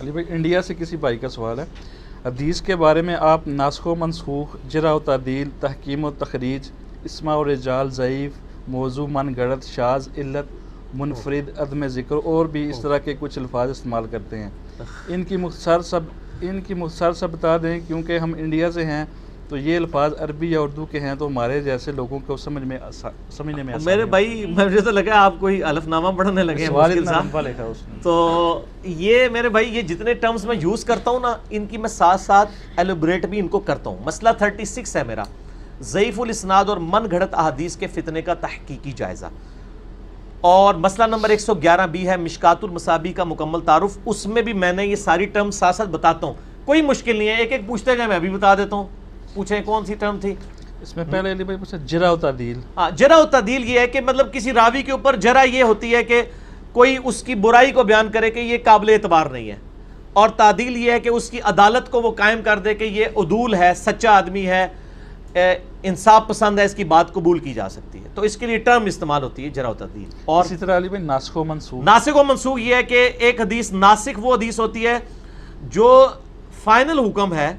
علی بھائی انڈیا سے کسی بھائی کا سوال ہے، حدیث کے بارے میں آپ ناسخ و منسوخ، جرح و تعدیل، تحکیم و تخریج، اسماء و رجال، ضعیف، موضوع، من گڑت، شاذ، علت، منفرد، عدم ذکر اور بھی اس طرح کے کچھ الفاظ استعمال کرتے ہیں، ان کی مختصر سب بتا دیں، کیونکہ ہم انڈیا سے ہیں تو یہ الفاظ عربی یا اردو کے ہیں تو ہمارے جیسے لوگوں کو سمجھنے میں آسان میرے بھائی مجھے تو لگا آپ کوئی الف نامہ پڑھنے لگے ہیں مشکل سا. لکھا اس نے. تو یہ میرے بھائی یہ جتنے ٹرمز میں یوز کرتا ہوں نا ان کی میں ساتھ ساتھ ایلوبریٹ بھی ان کو کرتا ہوں. مسئلہ 36 ہے میرا، ضعیف الاسناد اور من گھڑت احادیث کے فتنے کا تحقیقی جائزہ. اور مسئلہ نمبر 111 بھی ہے مشکات المصابیح کا مکمل تعارف. اس میں بھی میں نے یہ ساری ٹرم ساتھ ساتھ بتاتا ہوں، کوئی مشکل نہیں ہے، ایک ایک پوچھتے گئے میں ابھی بتا دیتا ہوں. پوچھیں کون سی ٹرم تھی اس میں؟ پہلے علی بھائی پوچھا جرح و تعدیل. جرح و تعدیل یہ ہے کہ مطلب کسی راوی کے اوپر جرح یہ ہوتی ہے کہ کوئی اس کی برائی کو بیان کرے کہ یہ قابل اعتبار نہیں ہے، اور تعدیل یہ ہے کہ اس کی عدالت کو وہ قائم کر دے کہ یہ عدول ہے، سچا آدمی ہے، انصاف پسند ہے، اس کی بات قبول کی جا سکتی ہے. تو اس کے لیے ٹرم استعمال ہوتی ہے جرح و تعدیل. اور اسی طرح علی بھائی ناسخ و منسوخ. ناسخ و منسوخ یہ ہے کہ ایک حدیث ناسخ وہ حدیث ہوتی ہے جو فائنل حکم ہے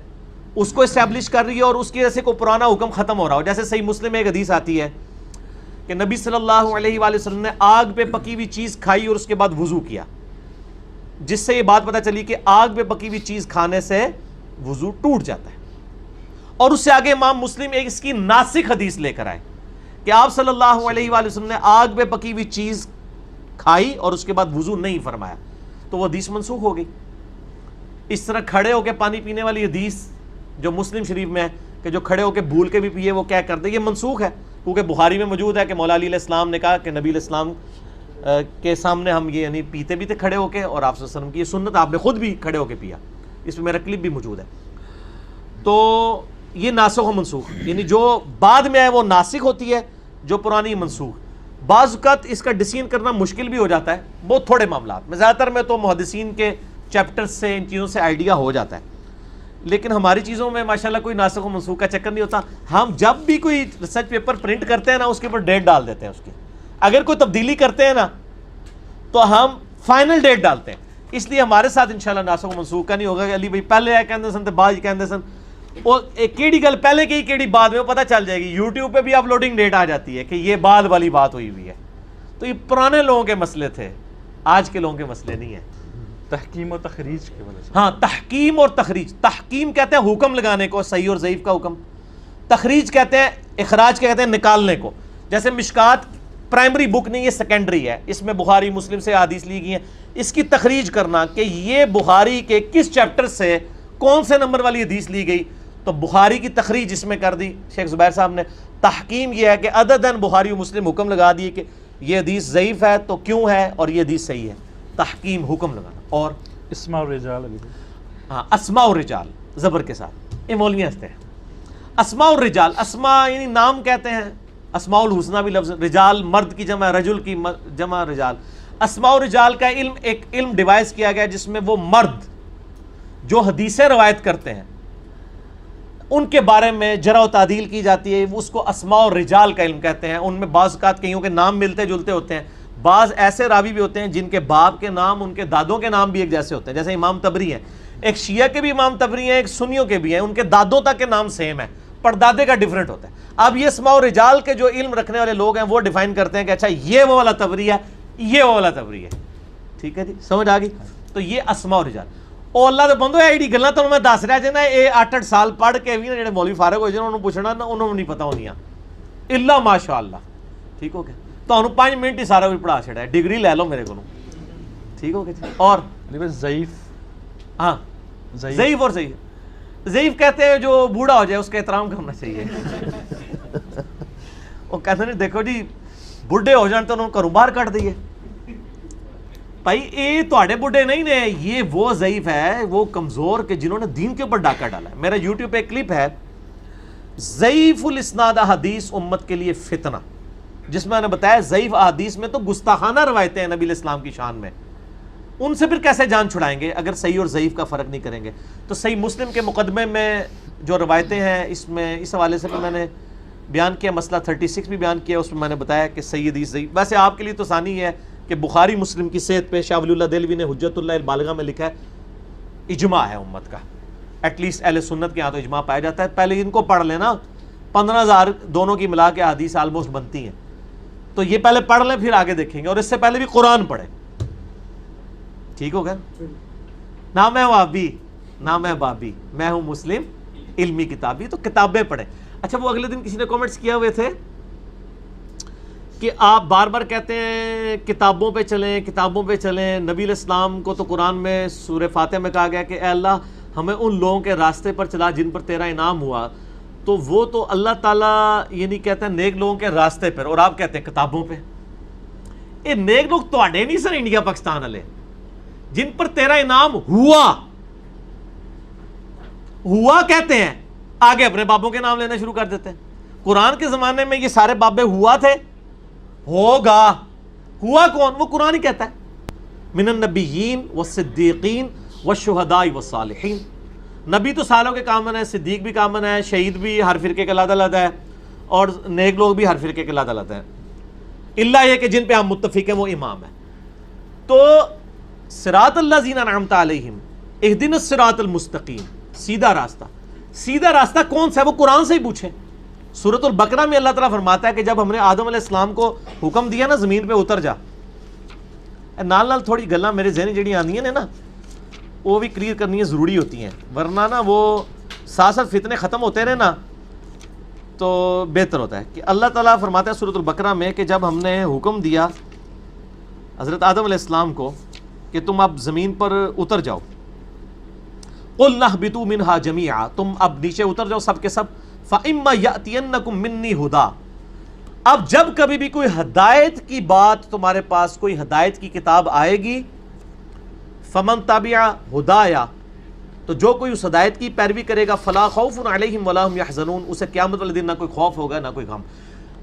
اس کو اسٹیبلش کر رہی ہے اور اس کی وجہ سے کوئی پرانا حکم ختم ہو رہا ہو. جیسے صحیح مسلم میں ایک حدیث آتی ہے کہ نبی صلی اللہ علیہ وآلہ وسلم نے آگ پہ پکی ہوئی چیز کھائی اور اس کے بعد وضو کیا، جس سے یہ بات پتہ چلی کہ آگ پہ پکی ہوئی چیز کھانے سے وضو ٹوٹ جاتا ہے. اور اس سے آگے امام مسلم ایک اس کی ناسخ حدیث لے کر آئے کہ آپ صلی اللہ علیہ وآلہ وسلم نے آگ پہ پکی ہوئی چیز کھائی اور اس کے بعد وضو نہیں فرمایا، تو وہ حدیث منسوخ ہو گئی. اس طرح کھڑے ہو کے پانی پینے والی حدیث جو مسلم شریف میں ہے کہ جو کھڑے ہو کے بھول کے بھی پیے وہ کیا کرتے، یہ منسوخ ہے، کیونکہ بخاری میں موجود ہے کہ مولا علی علیہ السلام نے کہا کہ نبی علیہ السلام کے سامنے ہم یہ یعنی پیتے بھی تھے کھڑے ہو کے، اور آپ صلی اللہ علیہ وسلم کی یہ سنت آپ نے خود بھی کھڑے ہو کے پیا. اس میں میرا کلپ بھی موجود ہے. تو یہ ناسخ و منسوخ یعنی جو بعد میں ہے وہ ناسخ ہوتی ہے، جو پرانی منسوخ. بعض اوقات اس کا ڈسین کرنا مشکل بھی ہو جاتا ہے بہت تھوڑے معاملات میں، زیادہ تر میں تو محدثین کے چیپٹر سے ان چیزوں سے آئیڈیا ہو جاتا ہے، لیکن ہماری چیزوں میں ماشاءاللہ کوئی ناسخ و منسوخ کا چکر نہیں ہوتا. ہم جب بھی کوئی ریسرچ پیپر پرنٹ کرتے ہیں نا اس کے اوپر ڈیٹ ڈال دیتے ہیں اس کی. اگر کوئی تبدیلی کرتے ہیں نا تو ہم فائنل ڈیٹ ڈالتے ہیں. اس لیے ہمارے ساتھ انشاءاللہ ناسخ و منسوخ کا نہیں ہوگا کہ علی بھائی پہلے آئے کہندے سن تے بعد کہندے سن، وہ کیڑی گل پہلے کی کیڑی بعد میں وہ پتہ چل جائے گی. یوٹیوب پہ بھی اپلوڈنگ ڈیٹ آ جاتی ہے کہ یہ بعد والی بات ہوئی ہوئی ہے. تو یہ پرانے لوگوں کے مسئلے تھے، آج کے لوگوں کے مسئلے نہیں ہیں. تحکیم و تخریج کی وجہ سے. ہاں تحکیم اور تخریج. تحکیم کہتے ہیں حکم لگانے کو، صحیح اور ضعیف کا حکم. تخریج کہتے ہیں اخراج کہتے ہیں نکالنے کو. جیسے مشکات پرائمری بک نہیں، یہ سیکنڈری ہے، اس میں بخاری مسلم سے حدیث لی گئی ہیں. اس کی تخریج کرنا کہ یہ بخاری کے کس چیپٹر سے کون سے نمبر والی حدیث لی گئی، تو بخاری کی تخریج اس میں کر دی شیخ زبیر صاحب نے. تحکیم یہ ہے کہ عدداً بخاری و مسلم حکم لگا دیے کہ یہ حدیث ضعیف ہے تو کیوں ہے اور یہ حدیث صحیح ہے. تحکیم حکم لگانا. اور اسماء و رجال علی بھائی. ہاں اسماء و رجال زبر کے ساتھ، یہ مولوی ہنستے ہیں. اسماء و رجال، اسماء یعنی نام کہتے ہیں، اسماء الحسنہ بھی لفظ، رجال مرد کی جمع، رجل کی جمع رجال. اسماء و رجال کا علم ایک علم ڈیوائز کیا گیا جس میں وہ مرد جو حدیثیں روایت کرتے ہیں ان کے بارے میں جرح و تعدیل کی جاتی ہے، اس کو اسماء و رجال کا علم کہتے ہیں. ان میں بعض اوقات کئیوں کے نام ملتے جلتے ہوتے ہیں، بعض ایسے راوی بھی ہوتے ہیں جن کے باپ کے نام ان کے دادوں کے نام بھی ایک جیسے ہوتے ہیں. جیسے امام تبری ہیں، ایک شیعہ کے بھی امام تبری ہیں، ایک سنیوں کے بھی ہیں، ان کے دادوں تک کے نام سیم ہے، پردادے کا ڈیفرنٹ ہوتا ہے. اب یہ اسماء و رجال کے جو علم رکھنے والے لوگ ہیں وہ ڈیفائن کرتے ہیں کہ اچھا یہ وہ والا تبری ہے، یہ وہ والا تبری ہے. ٹھیک ہے جی، سمجھ آ گئی. تو یہ اسماء و رجال. او اللہ دے بندو ایڈی گلاں تانوں میں دس رہا جے نا، اے 8-8 سال پڑھ کے بھی نا جڑے مولوی فارغ ہو جان انہوں پوچھنا نا انہوں نہیں پتہ ہونیاں الا ماشاءاللہ. ٹھیک ہو گیا، تانوں 5 منٹ ہی سارا کوئی پڑھا چھڑا ہے، ڈگری لے لو میرے کولوں. ٹھیک ہو گیا. اور ضعیف. ہاں ضعیف اور صحیح. ضعیف کہتے ہیں جو بوڑھا ہو جائے اس کا احترام کرنا چاہیے. وہ کہتے ہیں دیکھو جی بڈھے ہو جان تو انہوں کو گھروں باہر کٹ دئیے. بھائی یہ تواڈے بڈھے نہیں نے، یہ وہ ضعیف ہے، وہ کمزور کہ جنہوں نے دین کے اوپر ڈاکہ ڈالا ہے. میرا یوٹیوب پہ ایک کلپ ہے ضعیف الاسناد احادیث امت کے لیے فتنہ، جس میں نے بتایا ضعیف احادیث میں تو گستاخانہ روایتیں ہیں نبی علیہ السلام کی شان میں، ان سے پھر کیسے جان چھڑائیں گے اگر صحیح اور ضعیف کا فرق نہیں کریں گے. تو صحیح مسلم کے مقدمے میں جو روایتیں ہیں اس میں اس حوالے سے بھی میں نے بیان کیا، مسئلہ 36 بھی بیان کیا، اس میں میں نے بتایا کہ صحیح حدیث ضعیف. ویسے آپ کے لیے تو آسانی ہے کہ بخاری مسلم کی صحت پہ شاہ ولی اللہ دہلوی نے حجت اللہ البالغہ میں لکھا ہے اجماع ہے امت کا، ایٹ لیسٹ اہل سنت کے یہاں تو اجماع پایا جاتا ہے. پہلے ان کو پڑھ لینا، 15,000 دونوں کی ملا کے حدیث آلموسٹ بنتی ہیں، تو یہ پہلے پڑھ لیں پھر آگے دیکھیں گے. اور اس سے پہلے بھی قرآن پڑھیں. ٹھیک ہو گیا؟ نہ میں وہابی نہ میں بابی، میں ہوں مسلم علمی کتابی. تو کتابیں پڑھیں. اچھا وہ اگلے دن کسی نے کامنٹس کیا ہوئے تھے کہ آپ بار بار کہتے ہیں کتابوں پہ چلیں کتابوں پہ چلیں. نبی علیہ السلام کو تو قرآن میں سورہ فاتحہ میں کہا گیا کہ اے اللہ ہمیں ان لوگوں کے راستے پر چلا جن پر تیرا انعام ہوا. تو وہ تو اللہ تعالیٰ یہ نہیں کہتا ہے نیک لوگوں کے راستے پر، اور آپ کہتے ہیں کتابوں پہ. یہ نیک لوگ تو نہیں سر انڈیا پاکستان والے، جن پر تیرا انعام ہوا کہتے ہیں، آگے اپنے بابوں کے نام لینا شروع کر دیتے ہیں. قرآن کے زمانے میں یہ سارے بابے ہوا تھے، ہوگا، ہوا کون؟ وہ قرآن ہی کہتا ہے من النبیین والصدیقین والشہداء والصالحین. نبی تو سالوں کے کامن ہے، صدیق بھی کامن ہے، شہید بھی ہر فرقے کا علیحدہ علیحدہ ہے، اور نیک لوگ بھی ہر فرقے کے علیحدہ علیحدہ ہے، اللہ یہ کہ جن پہ ہم متفق ہیں وہ امام ہے. تو صراط الذین انعمت علیہم اہدنا الصراط المستقیم، سیدھا راستہ. سیدھا راستہ کون سا ہے؟ وہ قرآن سے ہی پوچھیں. سورۃ البقرہ میں اللہ تعالیٰ فرماتا ہے کہ جب ہم نے آدم علیہ السلام کو حکم دیا نا زمین پہ اتر جا، نال نال تھوڑی گلاں میرے ذہن جڑی آندیاں نے نا وہ بھی کلیئر کرنی ضروری ہوتی ہیں، ورنہ نا وہ ساتھ ساتھ فتنے ختم ہوتے رہے نا تو بہتر ہوتا ہے. کہ اللہ تعالیٰ فرماتا ہے سورۃ البقرہ میں کہ جب ہم نے حکم دیا حضرت آدم علیہ السلام کو کہ تم اب زمین پر اتر جاؤ، قُلْنَا اهْبِطُوا مِنْهَا جَمِيعًا، تم اب نیچے اتر جاؤ سب کے سب. فَإِمَّا يَأْتِيَنَّكُم مِّنِّي هُدًى، اب جب کبھی بھی کوئی ہدایت کی بات تمہارے پاس، کوئی ہدایت کی کتاب آئے گی، فَمَن تَبِعَ هُدَايَا، تو جو کوئی اس ہدایت کی پیروی کرے گا، فَلَا خَوْفٌ عَلَيْهِمْ وَلَا هُمْ يَحْزَنُونَ، اسے قیامت والے دن نہ کوئی خوف ہوگا نہ کوئی غم.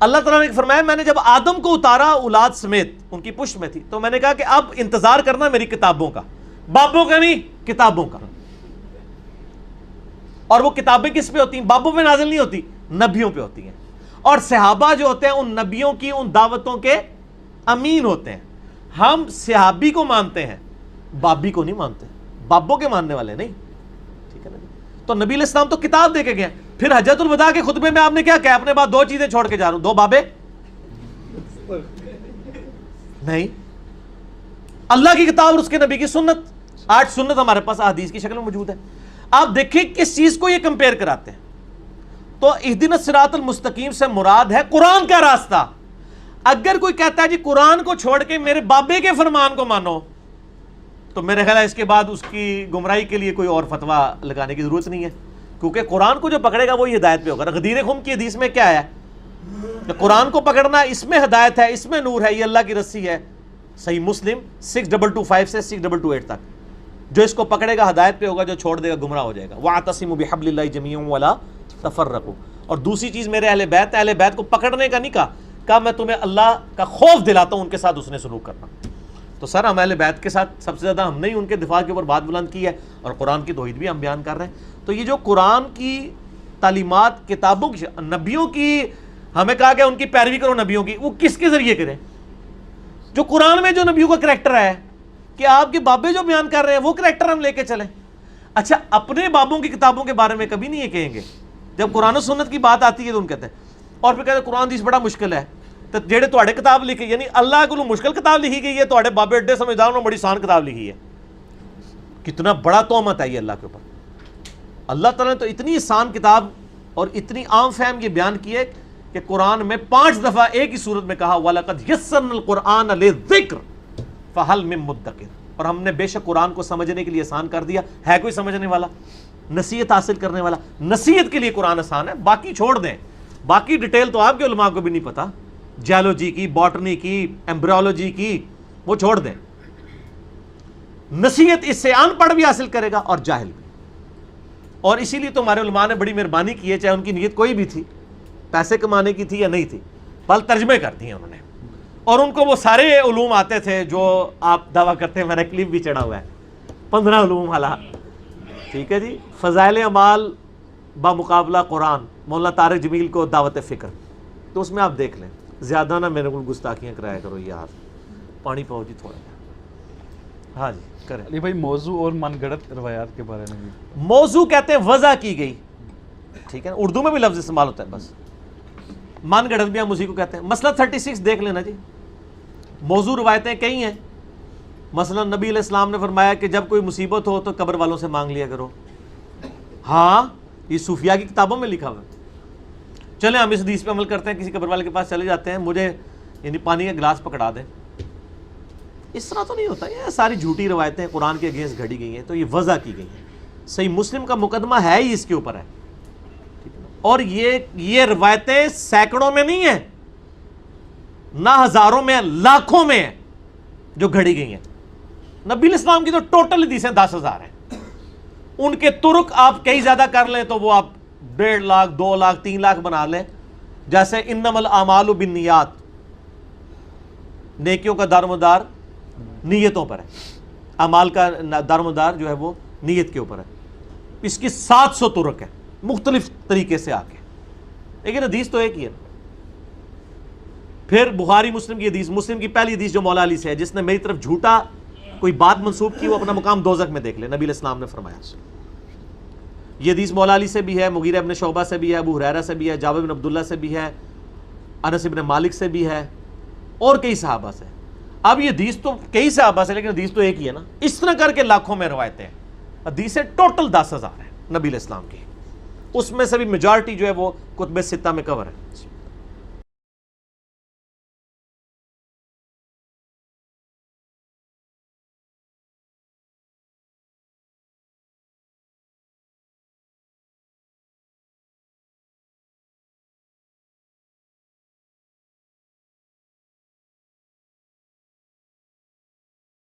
اللہ تعالیٰ نے فرمایا میں نے جب آدم کو اتارا اولاد سمیت، ان کی پشت میں تھی، تو میں نے کہا کہ اب انتظار کرنا میری کتابوں کا، بابوں کا نہیں، کتابوں کا. اور وہ کتابیں کس پہ ہوتی ہیں؟ بابوں پہ نازل نہیں ہوتی، نبیوں پہ ہوتی ہیں. اور صحابہ جو ہوتے ہیں ان نبیوں کی ان دعوتوں کے امین ہوتے ہیں. ہم صحابی کو مانتے ہیں، بابی کو نہیں مانتے، بابوں کے ماننے والے نہیں. ٹھیک ہے نا؟ تو نبی علیہ السلام تو کتاب دے کے گئے. پھر حجۃ الوداع کے خطبے میں آپ نے کیا کہا؟ اپنے بعد 2 چیزیں چھوڑ کے جا رہا ہوں، 2 بابے نہیں، اللہ کی کتاب اور اس کے نبی کی سنت. آج سنت ہمارے پاس احادیث کی شکل میں موجود ہے. آپ دیکھیں کس چیز کو یہ کمپیئر کراتے ہیں. تو اہدنا الصراط المستقیم سے مراد ہے قرآن کا راستہ. اگر کوئی کہتا ہے جی قرآن کو چھوڑ کے میرے بابے کے فرمان کو مانو، تو میرے خیال ہے اس کے بعد اس کی گمراہی کے لیے کوئی اور فتویٰ لگانے کی ضرورت نہیں ہے، کیونکہ قرآن کو جو پکڑے گا وہی ہدایت پہ ہوگا. غدیر خم کی حدیث میں کیا ہے کہ قرآن کو پکڑنا، اس میں ہدایت ہے، اس میں نور ہے، یہ اللہ کی رسی ہے. صحیح مسلم 6225 سے 6228 تک. جو اس کو پکڑے گا ہدایت پہ ہوگا، جو چھوڑ دے گا گمراہ ہو جائے گا. وَاعْتَصِمُوا بِحَبْلِ اللَّهِ جَمِيعًا وَلَا تَفَرَّقُوا. اور دوسری چیز میرے اہل بیت کو پکڑنے کا نہیں کہا میں تمہیں اللہ کا خوف دلاتا ہوں ان کے ساتھ حسن سلوک کرنا. تو سر ہم اہل بیت کے ساتھ سب سے زیادہ ہم نے ہی ان کے دفاع کے اوپر بات بلند کی ہے، اور قرآن کی توحید بھی ہم بیان کر رہے ہیں. تو یہ جو قرآن کی تعلیمات، کتابوں کی، نبیوں کی ہمیں کہا کہ ان کی پیروی کرو نبیوں کی، وہ کس کے ذریعے کریں؟ جو قرآن میں جو نبیوں کا کریکٹر ہے کہ آپ کے بابے جو بیان کر رہے ہیں وہ کریکٹر ہم لے کے چلیں. اچھا اپنے بابوں کی کتابوں کے بارے میں کبھی نہیں یہ کہیں گے. جب قرآن و سنت کی بات آتی ہے تو ان کہتے ہیں، اور پھر کہتے ہیں قرآن حدیث بڑا مشکل ہے. تو جیڑے تواڈے کتاب لکھی، یعنی اللہ کو مشکل کتاب لکھی گئی ہے، تواڈے بابے اڈے سمجھدار نے بڑی آسان کتاب لکھی ہے. کتنا بڑا تہمت ہے یہ اللہ کے اوپر. اللہ تعالیٰ نے تو اتنی آسان کتاب اور اتنی عام فہم یہ بیان کی ہے کہ قرآن میں 5 دفعہ ایک ہی صورت میں کہا وَلَقَدْ يَسَّرْنَا الْقُرْآنَ لِلذِّكْرِ فَهَلْ مِن مُدَّكِرٍ. اور ہم نے بے شک قرآن کو سمجھنے کے لیے آسان کر دیا. ہے کوئی سمجھنے والا، نصیحت حاصل کرنے والا؟ نصیحت کے لیے قرآن آسان ہے، باقی چھوڑ دیں. باقی ڈیٹیل تو آپ کے علماء کو بھی نہیں پتا، جیولوجی کی، باٹنی کی، ایمبریولوجی کی، وہ چھوڑ دیں. نصیحت اس سے ان پڑھ بھی حاصل کرے گا اور جاہل بھی. اور اسی لیے تو ہمارے علماء نے بڑی مہربانی کی ہے، چاہے ان کی نیت کوئی بھی تھی، پیسے کمانے کی تھی یا نہیں تھی، بل ترجمے کر دیے انہوں نے. اور ان کو وہ سارے علوم آتے تھے جو آپ دعویٰ کرتے ہیں. میرا کلپ بھی چڑھا ہوا ہے 15 علوم والا. ٹھیک ہے جی. فضائل اعمال بمقابلہ قرآن، مولانا طارق جمیل کو دعوت فکر، تو اس میں آپ دیکھ لیں. زیادہ نہ میرے کو گستاخیاں کرایا کرو یار. پانی پاؤ جی تھوڑا. ہاں جی کریں. علی بھائی موضوع اور من گڑت روایات کے بارے میں بھی. موضوع کہتے ہیں وضع کی گئی, ٹھیک ہے, اردو میں بھی لفظ استعمال ہوتا ہے بس. من گڑت بھی ہم اسی کو کہتے ہیں. مسئلہ 36 دیکھ لینا جی. موضوع روایتیں کئی ہیں. مثلا نبی علیہ السلام نے فرمایا کہ جب کوئی مصیبت ہو تو قبر والوں سے مانگ لیا کرو. ہاں یہ صوفیاء کی کتابوں میں لکھا ہوا ہے. چلیں ہم اس حدیث پہ عمل کرتے ہیں, کسی قبر والے کے پاس چلے جاتے ہیں, مجھے یعنی پانی کا گلاس پکڑا دیں. اس طرح تو نہیں ہوتا. یہ ساری جھوٹی روایتیں قرآن کے اگینسٹ گھڑی گئی ہیں, تو یہ وضع کی گئی ہیں. صحیح مسلم کا مقدمہ ہے ہی اس کے اوپر ہے. اور یہ روایتیں سینکڑوں میں نہیں ہیں, نہ ہزاروں میں, لاکھوں میں ہیں جو گھڑی گئی ہیں. نبی علیہ السلام کی تو ٹوٹل حدیثیں 10,000 ہیں. ان کے ترک آپ کئی زیادہ کر لیں تو وہ آپ 1.5 لاکھ 2 لاکھ 3 لاکھ بنا لیں. جیسے انما الاعمال بالنیات, نیکیوں کا دارمدار نیتوں پر ہے, اعمال کا دارمدار جو ہے وہ نیت کے اوپر ہے. اس کی 700 ترک ہے مختلف طریقے سے آ کے, لیکن حدیث تو ایک ہی ہے. پھر بخاری مسلم کی حدیث, مسلم کی پہلی حدیث جو مولا علی سے ہے, جس نے میری طرف جھوٹا کوئی بات منسوب کی وہ اپنا مقام دوزخ میں دیکھ لے. نبی علیہ السلام نے فرمایا. یہ حدیث مولا علی سے بھی ہے, مغیرہ ابن شعبہ سے بھی ہے, ابو ہریرہ سے بھی ہے, جابر بن عبداللہ سے بھی ہے, انس بن مالک سے بھی ہے, اور کئی صحابہ سے. اب یہ حدیث تو کئی صحابہ سے, لیکن حدیث تو ایک ہی ہے نا. اس طرح کر کے لاکھوں میں روایتیں ہیں. حدیثیں ٹوٹل 10,000 ہیں نبی علیہ السلام کی. اس میں سے بھی میجارٹی جو ہے وہ کتب ستہ میں کور ہے.